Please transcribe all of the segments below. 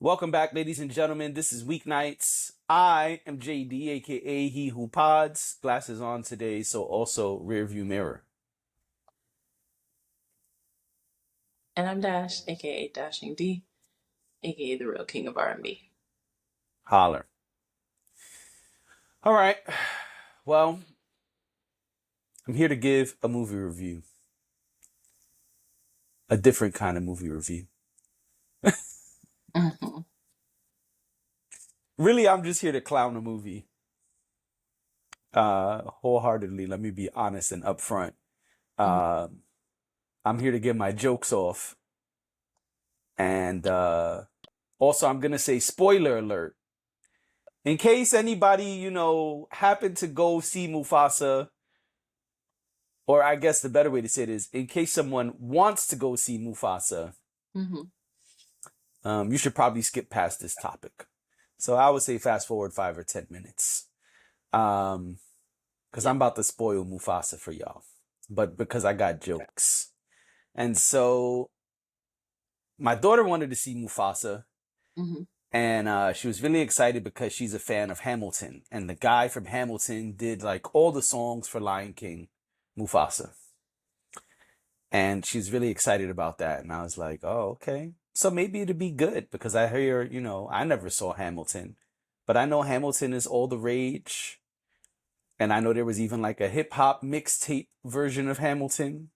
Welcome back, ladies and gentlemen. This is Weeknights. I am JD, aka He Who Pods. Glasses on today, so also rear view mirror. And I'm Dash, aka Dashing D, aka the real king of R&B. Holler. All right. Well, I'm here to give a movie review. A different kind of movie review. Mm-hmm. Really, I'm just here to clown a movie. Wholeheartedly, let me be honest and upfront. Uh, I'm here to get my jokes off. And also, I'm going to say spoiler alert. In case anybody, happened to go see Mufasa, or I guess the better way to say it is, in case someone wants to go see Mufasa, Mm-hmm. you should probably skip past this topic. So I would say fast forward 5 or 10 minutes. Because I'm about to spoil Mufasa for y'all. But because I got jokes. And so my daughter wanted to see Mufasa. Mm-hmm. And she was really excited because she's a fan of Hamilton. And the guy from Hamilton did like all the songs for Lion King, Mufasa. And she's really excited about that. And I was like, oh, okay. So maybe it'd be good because I hear, I never saw Hamilton. But I know Hamilton is all the rage. And I know there was even like a hip hop mixtape version of Hamilton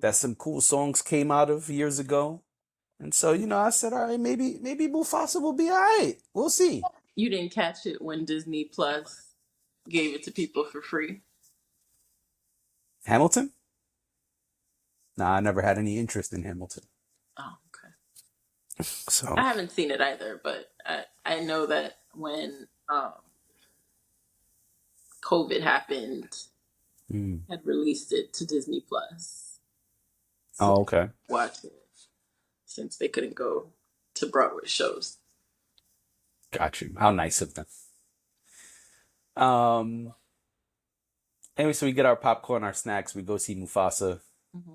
that some cool songs came out of years ago. And so, I said, all right, maybe Mufasa will be all right. We'll see. You didn't catch it when Disney Plus gave it to people for free? Hamilton? Nah, I never had any interest in Hamilton. Oh, okay. So, I haven't seen it either, but I know that when COVID happened, had released it to Disney Plus. So oh, okay. watch it since they couldn't go to Broadway shows. Got you. How nice of them. Um, anyway, so we get our popcorn, our snacks, we go see Mufasa, Mm-hmm.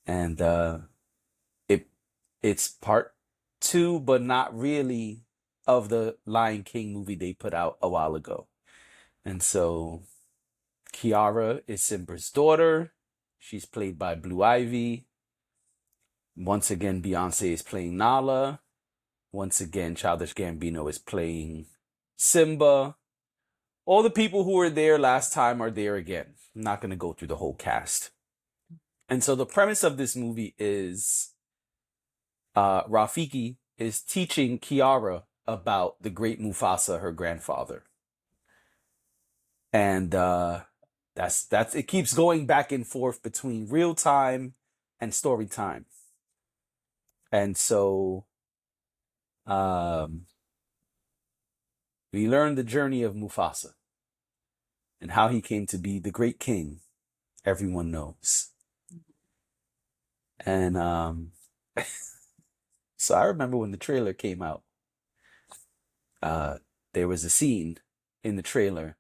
and it's part two, but not really, of the Lion King movie they put out a while ago. And so Kiara is Simba's daughter. She's played by Blue Ivy. Once again, Beyonce is playing Nala. Once again, Childish Gambino is playing Simba. All the people who were there last time are there again. I'm not going to go through the whole cast. And so the premise of this movie is Rafiki is teaching Kiara about the great Mufasa, her grandfather. And that's it keeps going back and forth between real time and story time. And so we learn the journey of Mufasa and how he came to be the great king everyone knows. And so I remember when the trailer came out, there was a scene in the trailer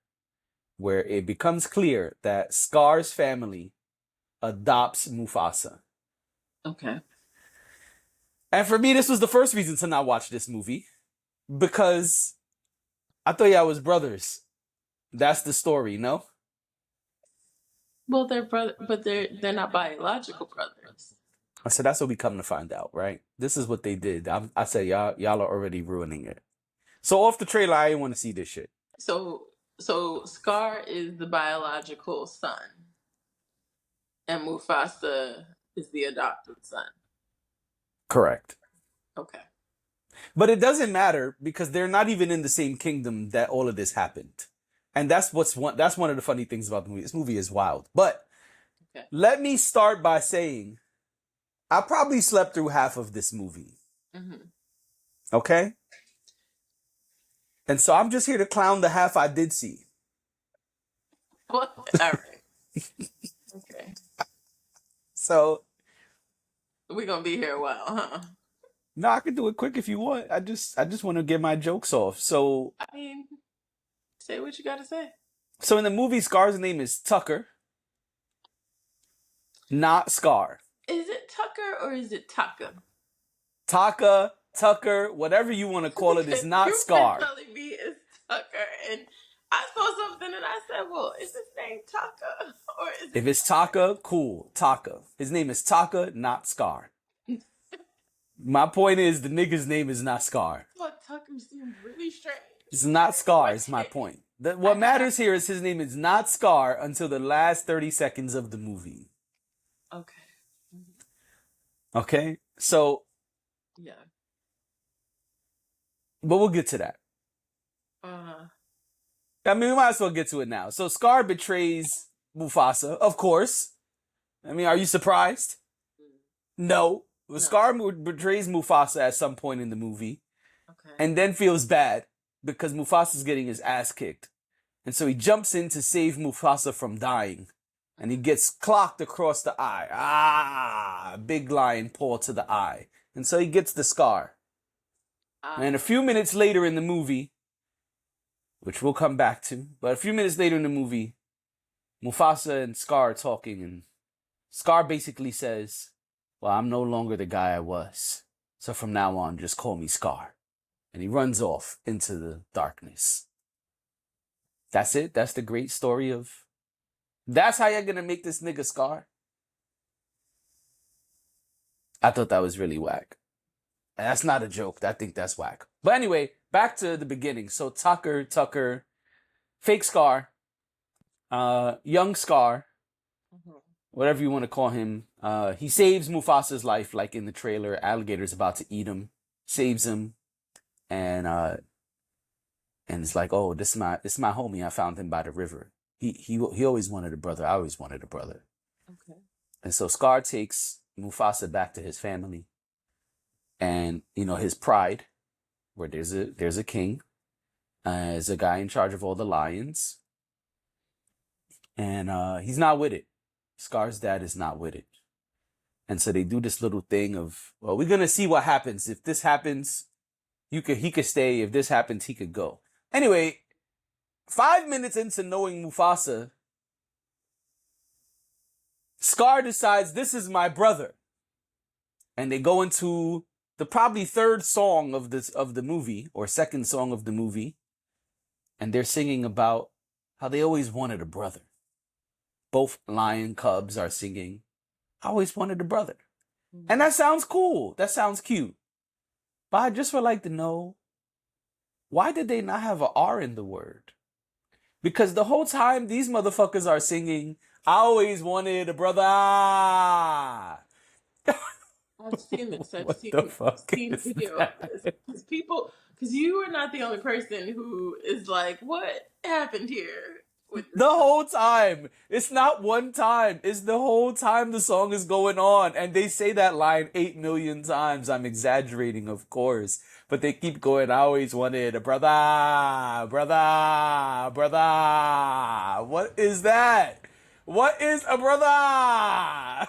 where it becomes clear that Scar's family adopts Mufasa. Okay. And for me, this was the first reason to not watch this movie, because I thought y'all was brothers. That's the story, no? Well, they're brother, but they're not biological brothers. I said that's what we come to find out, right? This is what they did. I said y'all are already ruining it. So off the trailer, I didn't want to see this shit. So Scar is the biological son, and Mufasa is the adopted son. Correct. Okay. But it doesn't matter because they're not even in the same kingdom that all of this happened. And that's one of the funny things about the movie. This movie is wild. But Okay. let me start by saying I probably slept through half of this movie. Mm-hmm. Okay? And so I'm just here to clown the half I did see. What? All right. Okay. So We're gonna be here a while, huh? no, I can do it quick if you want. I just want to get my jokes off. So I mean, say what you gotta say. in the movie, Scar's name is Tucker, not Scar. Is it Tucker or is it Taka? Taka, Tucker, whatever you want to call it, is not You Scar. were telling me it's Tucker, and I saw something and I said, well, is his name Tucker or is If it it's Taka, cool. Taka. His name is Taka, not Scar. My point is the nigga's name is not Scar. I thought Tucker seemed really strange. It's not Scar, is my point. What matters here is his name is not Scar until the last 30 seconds of the movie. Okay. Okay? So, Yeah. but we'll get to that. I mean, we might as well get to it now. So Scar betrays Mufasa, of course. I mean, are you surprised? No. Scar betrays Mufasa at some point in the movie. Okay. And then feels bad because Mufasa's getting his ass kicked. And so he jumps in to save Mufasa from dying. And he gets clocked across the eye. Ah! Big lion paw to the eye. And so he gets the scar. And a few minutes later in the movie, which we'll come back to, but a few minutes later in the movie, Mufasa and Scar are talking, and Scar basically says, well, I'm no longer the guy I was. So from now on, just call me Scar. And he runs off into the darkness. That's it. That's the great story of... That's how you're going to make this nigga Scar? I thought that was really whack. That's not a joke. I think that's whack. But anyway, back to the beginning. So Tucker, fake Scar, young Scar, whatever you want to call him. He saves Mufasa's life, like in the trailer. Alligator's about to eat him, saves him, and it's like, oh, this is my homie. I found him by the river. He always wanted a brother. I always wanted a brother. Okay. And so Scar takes Mufasa back to his family, and his pride, where there's a king, there's a guy in charge of all the lions, and he's not with it. Scar's dad is not with it. And so they do this little thing of, well, we're going to see what happens. If this happens, he could stay. If this happens, he could go. Anyway, 5 minutes into knowing Mufasa, Scar decides, this is my brother. And they go into the probably third song of the movie, or second song of the movie. And they're singing about how they always wanted a brother. Both lion cubs are singing, I always wanted a brother. And that sounds cool. That sounds cute. But I just would like to know, why did they not have an R in the word? Because the whole time these motherfuckers are singing, I always wanted a brother. I've seen this. I've seen video. Because you are not the only person who is like, what happened here? The whole time. It's not one time. It's the whole time the song is going on. And they say that line 8 million times. I'm exaggerating, of course. But they keep going, I always wanted a brother, brother, brother. What is that? What is a brother?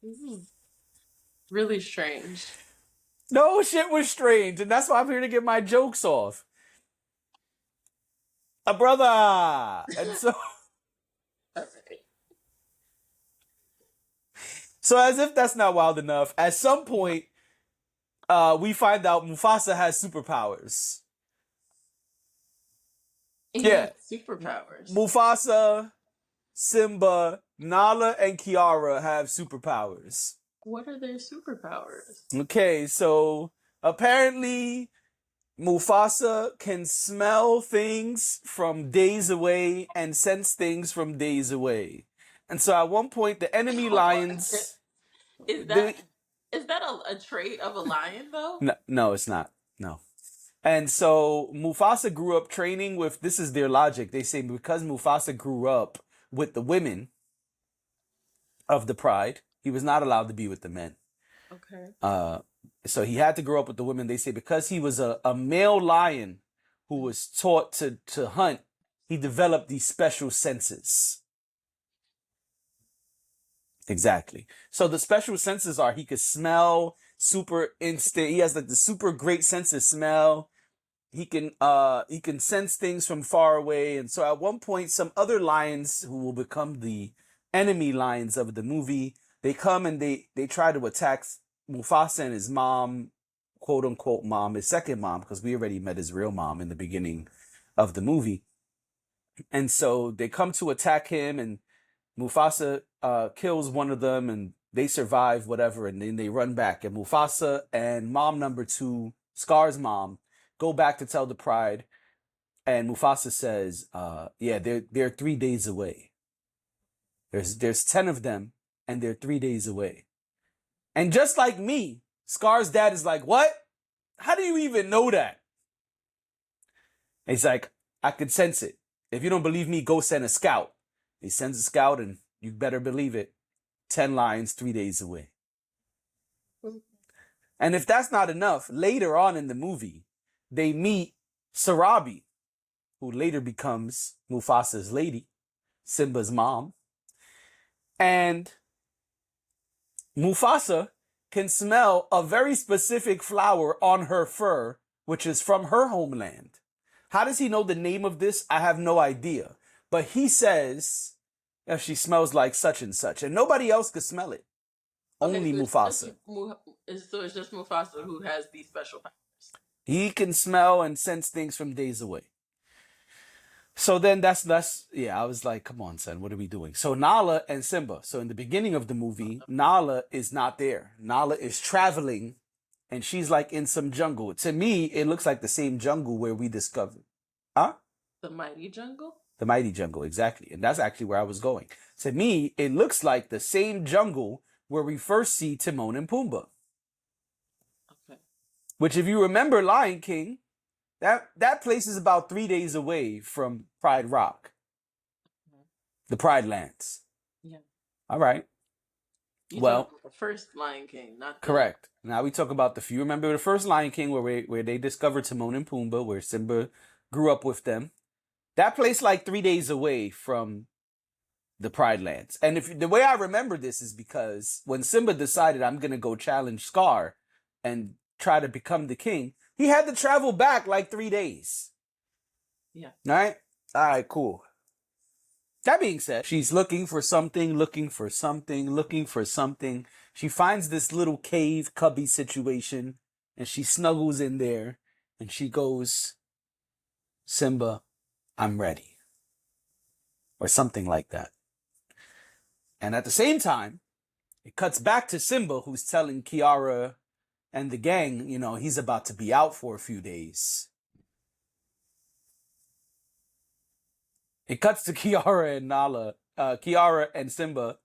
This is really strange. No, shit was strange. And that's why I'm here to get my jokes off. A brother. And so... So as if that's not wild enough, at some point, we find out Mufasa has superpowers. Superpowers. Mufasa, Simba, Nala, and Kiara have superpowers. What are their superpowers? Okay, so apparently Mufasa can smell things from days away and sense things from days away. And so at one point, the enemy lions... Is that a trait of a lion, though? No, it's not. No. And so Mufasa grew up training with... This is their logic. They say because Mufasa grew up with the women of the pride, he was not allowed to be with the men. Okay. So he had to grow up with the women. They say because he was a male lion who was taught to hunt, he developed these special senses. Exactly. So the special senses are he could smell super instant. He has like the super great sense of smell. He can sense things from far away. And so at one point, some other lions who will become the enemy lions of the movie, they come and they try to attack Mufasa and his mom quote unquote mom, his second mom, because we already met his real mom in the beginning of the movie. And so they come to attack him, and Mufasa kills one of them, and they survive, whatever, and then they run back. And Mufasa and mom number two, Scar's mom, go back to tell the Pride, and Mufasa says, "Yeah, they're 3 days away. There's 10 of them, and they're 3 days away." And just like me, Scar's dad is like, "What? How do you even know that?" And he's like, "I could sense it. If you don't believe me, go send a scout." He sends a scout, and you better believe it, 10 lions 3 days away. And if that's not enough, later on in the movie, they meet Sarabi, who later becomes Mufasa's lady, Simba's mom. And Mufasa can smell a very specific flower on her fur, which is from her homeland. How does he know the name of this? I have no idea. But he says, she smells like such and such. And nobody else could smell it. Only Mufasa. So it's just Mufasa who has these special powers. He can smell and sense things from days away. So then that's I was like, come on, son, what are we doing? So Nala and Simba. So in the beginning of the movie, Nala is not there. Nala is traveling, and she's like in some jungle. To me, it looks like the same jungle where we discovered. Huh? The mighty jungle? The mighty jungle, exactly. And that's actually where I was going. To me, it looks like the same jungle where we first see Timon and Pumbaa. Okay. Which, if you remember Lion King, that place is about 3 days away from Pride Rock. The Pride Lands. Yeah. All right. Well, the first Lion King, not the... Correct. Now we talk about if you remember the first Lion King where they discovered Timon and Pumbaa, where Simba grew up with them. That place like 3 days away from the Pride Lands. And if the way I remember this is because when Simba decided I'm gonna go challenge Scar and try to become the king, he had to travel back like 3 days. Yeah. All right? All right, cool. That being said, she's looking for something. She finds this little cave cubby situation, and she snuggles in there, and she goes, "Simba, I'm ready." Or something like that. And at the same time, it cuts back to Simba, who's telling Kiara and the gang, he's about to be out for a few days. It cuts to Kiara and Nala. Kiara and Simba.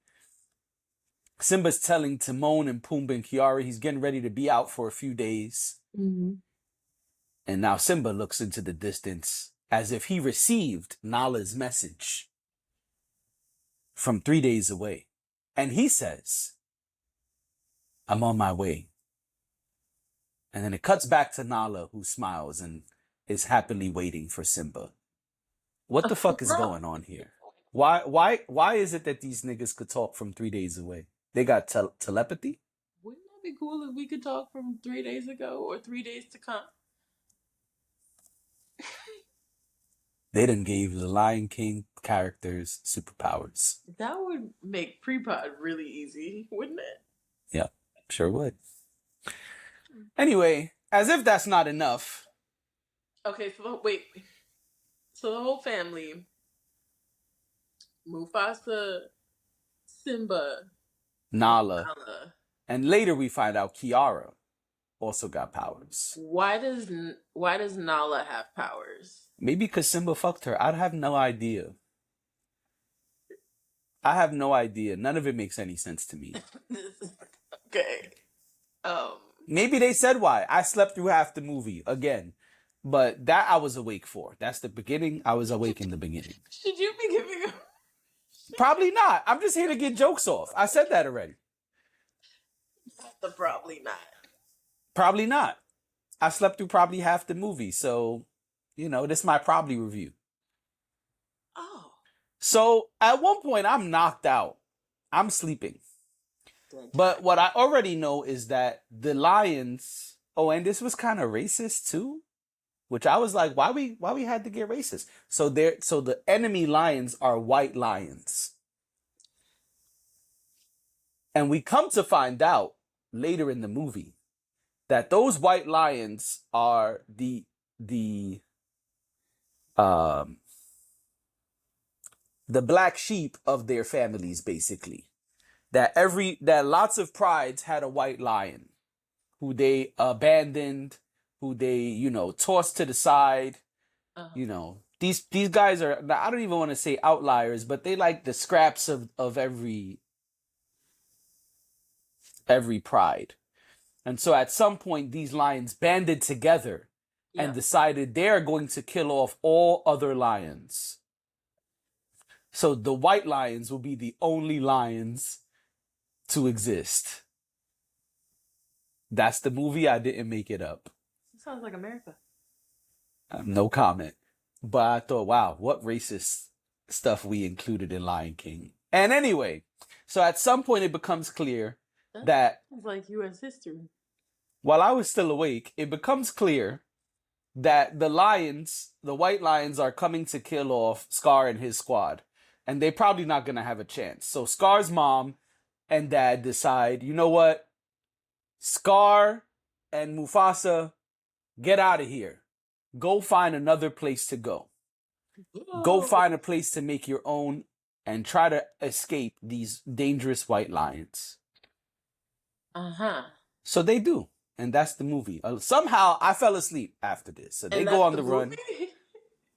Simba's telling Timon and Pumbaa and Kiara he's getting ready to be out for a few days. Mm-hmm. And now Simba looks into the distance as if he received Nala's message from 3 days away. And he says, "I'm on my way." And then it cuts back to Nala, who smiles and is happily waiting for Simba. What the fuck is going on here? Why is it that these niggas could talk from 3 days away? They got telepathy? Wouldn't that be cool if we could talk from 3 days ago or 3 days to come? They done gave the Lion King characters superpowers. That would make pre-pod really easy, wouldn't it? Yeah, sure would. Anyway, as if that's not enough. Okay, so wait. So the whole family, Mufasa, Simba, Nala. And later we find out Kiara also got powers. Why does Nala have powers? Maybe because Simba fucked her. I have no idea. None of it makes any sense to me. Okay. Maybe they said why. I slept through half the movie again. But that I was awake for. That's the beginning. I was awake in the beginning. Should you be giving Probably not. I'm just here to get jokes off. I said that already. Probably not. Probably not. I slept through probably half the movie. So, this is my probably review. Oh. So, at one point, I'm knocked out. I'm sleeping. But what I already know is that the lions... Oh, and this was kind of racist too? Which I was like, why we had to get racist? So the enemy lions are white lions. And we come to find out later in the movie that those white lions are um the black sheep of their families, basically. That lots of prides had a white lion who they abandoned, who they, tossed to the side. Uh-huh. These guys are, I don't even want to say outliers, but they like the scraps of every pride. And so at some point these lions banded together and Yeah. decided they're going to kill off all other lions. So the white lions will be the only lions to exist. That's the movie. I didn't make it up. It sounds like America. No comment. But I thought, wow, what racist stuff we included in Lion King. And anyway, so at some point it becomes clear that sounds like U.S. history. While I was still awake, it becomes clear that the white lions, are coming to kill off Scar and his squad. And they're probably not going to have a chance. So Scar's mom and dad decide, you know what? Scar and Mufasa, get out of here. Go find another place to go. Go find a place to make your own and try to escape these dangerous white lions. Uh-huh. So they do. And that's the movie. Somehow I fell asleep after this. So they go on the run.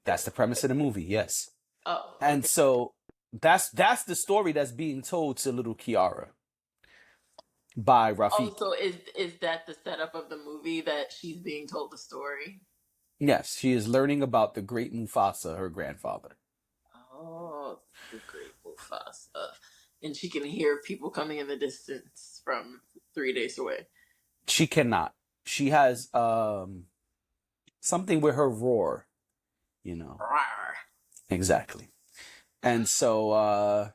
That's the premise of the movie, yes. Oh. Okay. And so that's the story that's being told to little Kiara by Rafiki. Oh, so is that the setup of the movie, that she's being told the story? Yes, she is learning about the great Mufasa, her grandfather. Oh, the great Mufasa. And she can hear people coming in the distance from 3 days away. She cannot. She has something with her roar, Rawr. Exactly. And so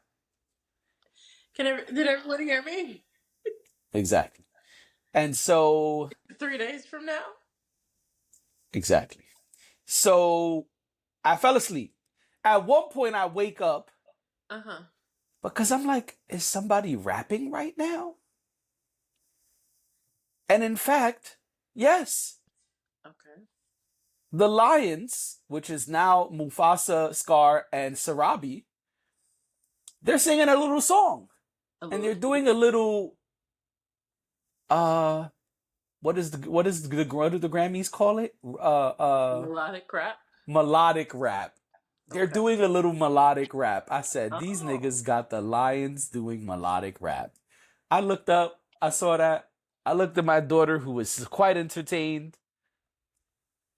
did everyone hear me? Exactly. And so 3 days from now? Exactly. So I fell asleep. At one point I wake up. Uh-huh. Because I'm like, is somebody rapping right now? And in fact, yes. Okay. The lions, which is now Mufasa, Scar, and Sarabi, they're singing a little song. And they're doing a little what do the Grammys call it? Melodic rap. Melodic rap. They're doing a little melodic rap. I said, these niggas got the lions doing melodic rap. I looked up, I saw that. I looked at my daughter, who was quite entertained.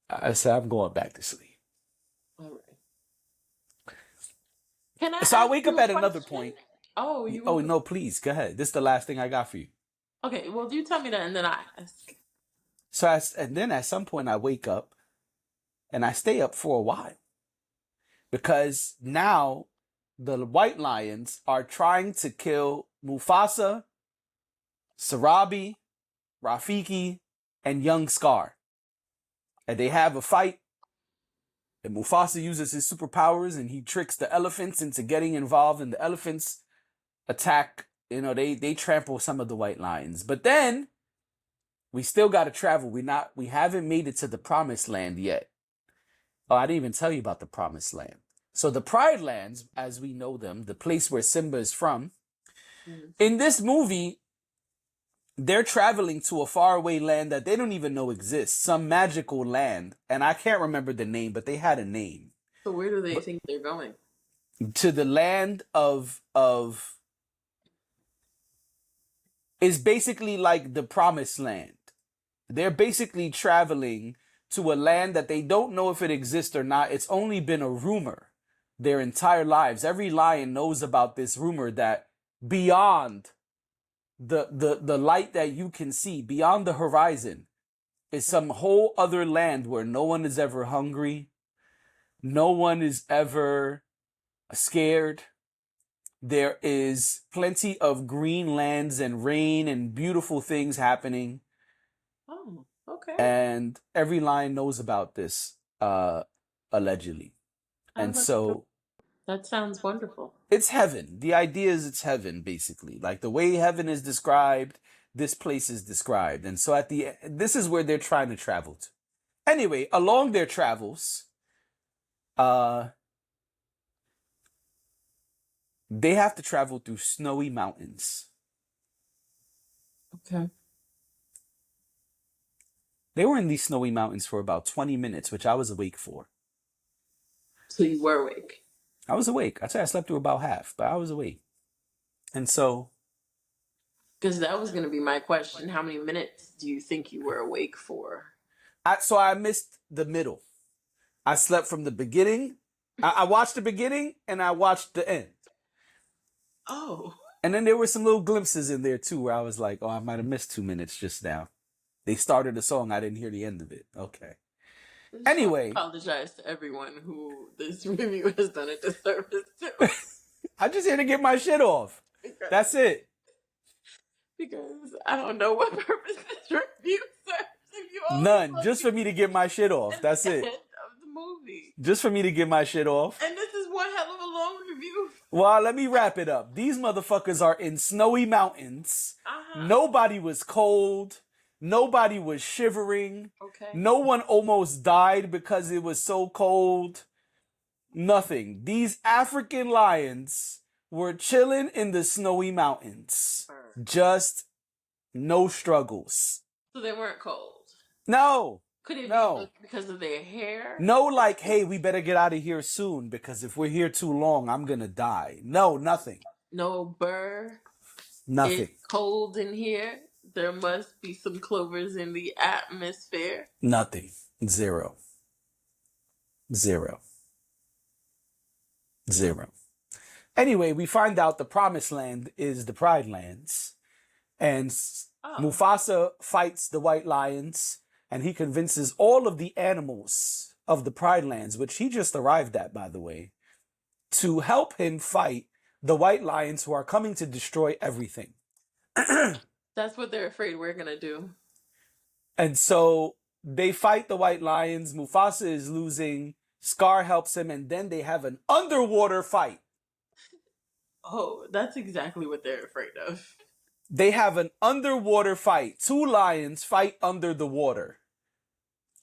I said, I'm going back to sleep. All right. So I wake up at another point. Oh, no, please, go ahead. This is the last thing I got for you. Okay, well, you tell me that, and then I ask. So and then at some point I wake up, and I stay up for a while. Because now the white lions are trying to kill Mufasa, Sarabi, Rafiki, and young Scar. And they have a fight. And Mufasa uses his superpowers and he tricks the elephants into getting involved, and the elephants attack. They trample some of the white lions. But then we still got to travel. We haven't made it to the promised land yet. Oh, I didn't even tell you about the promised land. So the Pride Lands, as we know them, the place where Simba is from, in this movie, they're traveling to a faraway land that they don't even know exists, some magical land. And I can't remember the name, but they had a name. So where do they think they're going? To the land of is basically like the promised land. They're basically traveling to a land that they don't know if it exists or not. It's only been a rumor their entire lives. Every lion knows about this rumor that beyond the light that you can see, beyond the horizon, is some whole other land where no one is ever hungry. No one is ever scared. There is plenty of green lands and rain and beautiful things happening. Oh, okay. And every lion knows about this, allegedly. And so that sounds wonderful. It's heaven. The idea is it's heaven, basically. Like the way heaven is described, this place is described. And so this is where they're trying to travel to. Anyway, along their travels, they have to travel through snowy mountains. Okay. They were in these snowy mountains for about 20 minutes, which I was awake for. So you were awake? I was awake. I'd say I slept through about half, but I was awake. And so... Because that was going to be my question. How many minutes do you think you were awake for? So I missed the middle. I slept from the beginning. I watched the beginning and I watched the end. Oh. And then there were some little glimpses in there too where I was like, oh, I might have missed 2 minutes just now. They started the song. I didn't hear the end of it. Okay. Anyway. I apologize to everyone who this review has done a disservice to. I'm just here to get my shit off. That's it. Because I don't know what purpose this review serves. None. Just for me to get my shit off. That's it. Of the movie. Just for me to get my shit off. And this is one hell of a long review. Well, let me wrap it up. These motherfuckers are in snowy mountains. Nobody was cold. Nobody was shivering. Okay. No one almost died because it was so cold. Nothing. These African lions were chilling in the snowy mountains. Just no struggles. So they weren't cold? No. Could it be because of their hair? No, like, hey, we better get out of here soon because if we're here too long, I'm going to die. No, nothing. No burr? Nothing. It's cold in here. There must be some clovers in the atmosphere. Nothing. Zero. Anyway, we find out the promised land is the Pride Lands. And Mufasa fights the white lions. And he convinces all of the animals of the Pride Lands, which he just arrived at, by the way, to help him fight the white lions who are coming to destroy everything. That's what they're afraid we're going to do. And so they fight the white lions. Mufasa is losing. Scar helps him. And then they have an underwater fight. Oh, that's exactly what they're afraid of. They have an underwater fight. 2 lions fight under the water.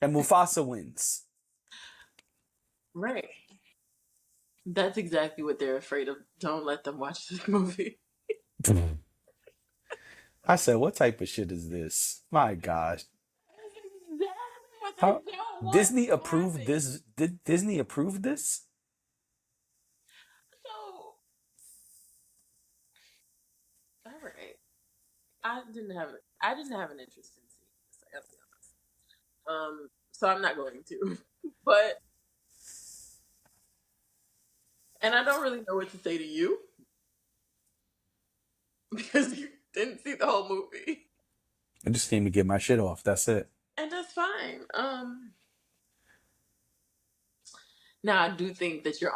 And Mufasa wins. Right. That's exactly what they're afraid of. Don't let them watch this movie. I said, what type of shit is this? My gosh. Disney approved this? Did Disney approve this? So, all right. I didn't have an interest in seeing this. I gotta be honest. So I'm not going to. But, and I don't really know what to say to you because you didn't see the whole movie. I just came to get my shit off. That's it. And that's fine. Now I do think that you're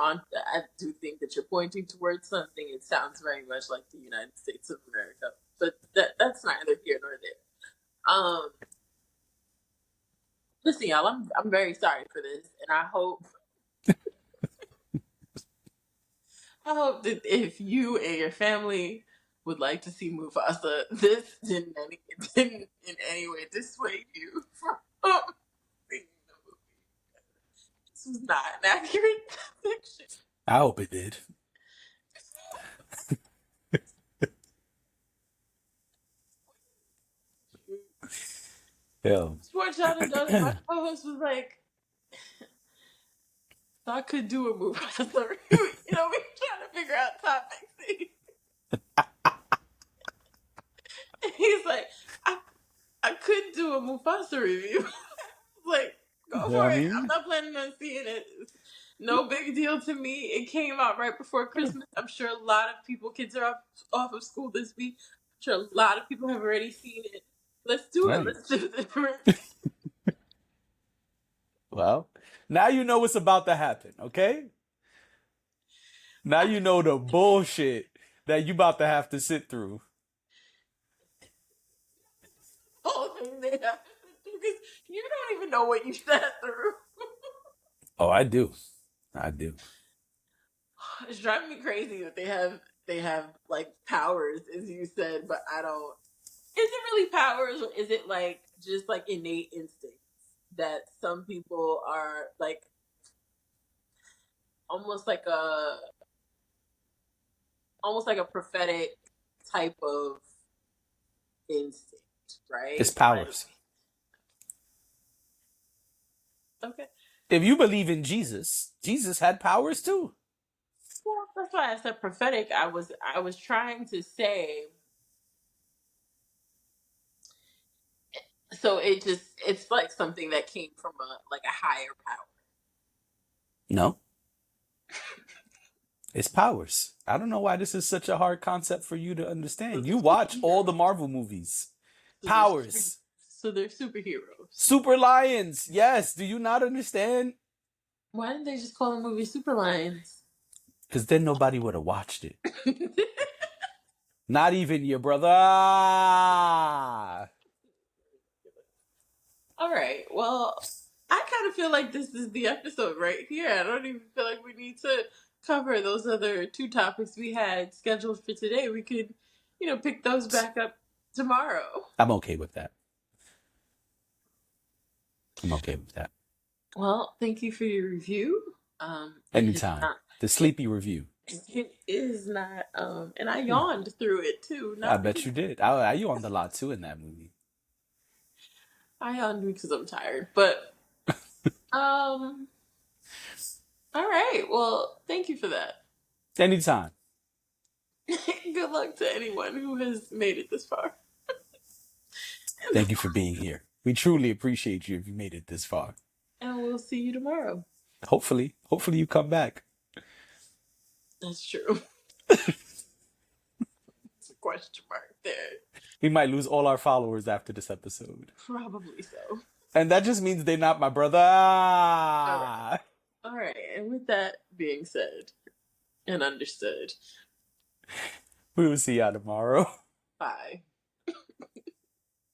pointing towards something. It sounds very much like the United States of America, but that's neither here nor there. Listen, y'all, I'm very sorry for this, and I hope that if you and your family would like to see Mufasa, this didn't in any way dissuade you from seeing the movie. This was not an accurate depiction. I hope it did. Yeah. Just watch out and my co-host was like, I could do a Mufasa review. We trying to figure out topics. He's like, I could do a Mufasa review. Like, go for it. I'm not planning on seeing it. No big deal to me. It came out right before Christmas. I'm sure a lot of kids are off of school this week. I'm sure a lot of people have already seen it. Let's do it. Let's do this. Well, now you know what's about to happen, okay? Now you know the bullshit that you about to have to sit through. Whole thing they have to sit through because you don't even know what you sat through. Oh, I do. It's driving me crazy that they have like powers, as you said, but I don't. it really powers, or is it like just like innate instincts that some people are like almost like a almost like a prophetic type of instinct, It's right? Like, powers. okay. If you believe in Jesus, Jesus had powers too. Well, that's why I said prophetic. I was trying to say, so it's like something that came from a like a higher power. No, it's powers. I don't know why this is such a hard concept for you to So understand. they're You watch all the superheroes. Marvel movies. So they're Powers. so they're superheroes. Super Lions. Yes. Do you not understand? Why didn't they just call the movie Super Lions? Because then nobody would have watched it. Not even your brother. Ah! All right. Well, I kind of feel like this is the episode right here. I don't even feel like we need to cover those other two topics we had scheduled for today. We could, pick those back up tomorrow. I'm okay with that. I'm okay with that. Well, thank you for your review. It is Anytime. not. The sleepy review. It is not. And I yawned through it too. I Not bet because you did. I yawned a lot too in that movie. I yawned because I'm tired. But all right. Well, thank you for that. Anytime. Good luck to anyone who has made it this far. Thank you for being here. We truly appreciate you if you made it this far. And we'll see you tomorrow. Hopefully you come back. That's true. It's a question mark there. We might lose all our followers after this episode. Probably so. And that just means they're not my brother. All right. All right. And with that being said and understood, We will see y'all tomorrow. bye.